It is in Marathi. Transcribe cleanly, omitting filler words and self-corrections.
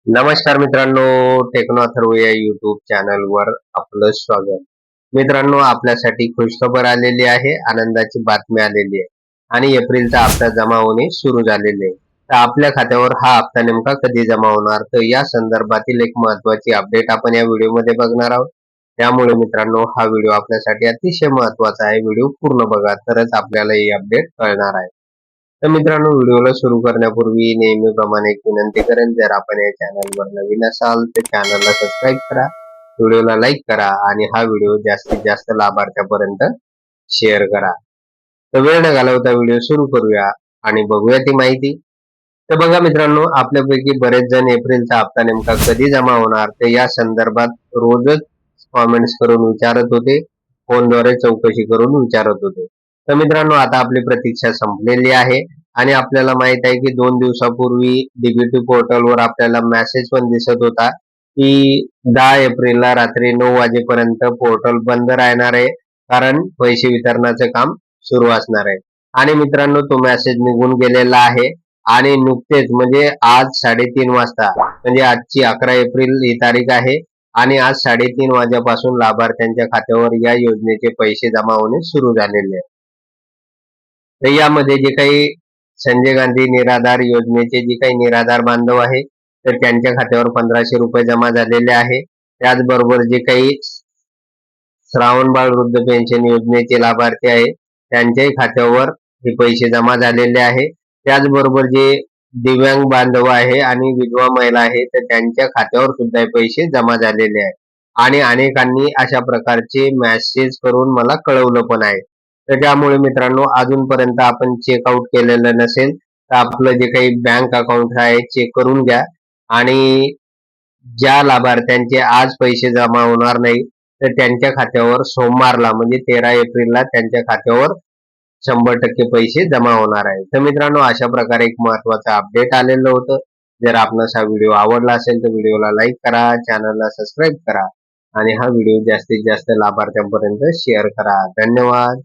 नमस्कार मित्रांनो, टेक्नो अथर्व या युट्यूब चॅनलवर आपलं स्वागत. मित्रांनो, आपल्यासाठी खुशखबर आलेली आहे, आनंदाची बातमी आलेली आहे आणि एप्रिलचा हप्ता जमा होणे सुरू झालेले आहे. तर आपल्या खात्यावर हा हप्ता नेमका कधी जमा होणार, तर या संदर्भातील एक महत्त्वाची अपडेट आपण या व्हिडिओमध्ये बघणार आहोत. त्यामुळे मित्रांनो, हा व्हिडिओ आपल्यासाठी अतिशय महत्त्वाचा आहे. व्हिडिओ पूर्ण बघा, तरच आपल्याला ही अपडेट कळणार आहे. तर मित्रांनो, व्हिडिओला सुरू करण्यापूर्वी नेहमीप्रमाणे एक विनंती करेन, जर आपण या चॅनलवर नवीन असाल तर चॅनलला सबस्क्राईब करा, व्हिडिओला लाईक करा आणि हा व्हिडिओ जास्तीत जास्त लाभार्थ्यापर्यंत शेअर करा. तर वेळ न घालवता व्हिडिओ सुरू करूया आणि बघूया ती माहिती. तर बघा मित्रांनो, आपल्यापैकी बरेच जण एप्रिलचा हप्ता नेमका कधी जमा होणार ते या संदर्भात रोजच कॉमेंट्स करून विचारत होते, फोनद्वारे चौकशी करून विचारत होते. तर मित्रांनो, आता आपली प्रतीक्षा संपलेली आहे आणि आपल्याला माहित आहे की 2 दिवसापूर्वी डीबीटी पोर्टलवर आपल्याला मेसेज पण दिसत होता की 10 एप्रिलला रात्री 9 वाजेपर्यंत पोर्टल बंद राहणार आहे, कारण पैसे वितरणाचं काम सुरू असणार आहे. आणि मित्रांनो, तो मेसेज निघून गेलेला आहे आणि नुकतेच म्हणजे आज 3:30 वाजता, म्हणजे आजची 11 एप्रिल ही तारीख आहे आणि आज 3:30 वाजेपासून लाभार्थ्यांच्या खात्यावर या योजनेचे पैसे जमा होणे सुरू झालेले आहे. तर यामध्ये जे काही संजय गांधी निराधार योजनेचे जे काही निराधार बांधव आहे, तर त्यांच्या खात्यावर 1500 रुपये जमा झालेले आहे. त्याचबरोबर जे काही श्रावणबाळ वृद्ध पेन्शन योजनेचे लाभार्थी आहे, त्यांच्याही खात्यावर हे पैसे जमा झालेले आहे. त्याचबरोबर जे दिव्यांग बांधव आहे आणि विधवा महिला आहे, तर त्यांच्या खात्यावर सुद्धा हे पैसे जमा झालेले आहे. आणि अनेकांनी अशा प्रकारचे मेसेज करून मला कळवलं पण आहे. तर त्यामुळे मित्रांनो, अजूनपर्यंत आपण चेकआउट केलेलं नसेल तर आपलं जे काही बँक अकाउंट आहे चेक करून घ्या. आणि ज्या लाभार्थ्यांचे आज पैसे जमा होणार नाही, तर त्यांच्या खात्यावर सोमवारला म्हणजे 13 एप्रिलला त्यांच्या खात्यावर 100% पैसे जमा होणार आहे. तर मित्रांनो, अशा प्रकारे एक महत्त्वाचं अपडेट आलेलं होतं. जर आपणास हा व्हिडिओ आवडला असेल तर व्हिडिओला लाईक करा, चॅनलला सबस्क्राईब करा आणि हा व्हिडिओ जास्तीत जास्त लाभार्थ्यांपर्यंत शेअर करा. धन्यवाद.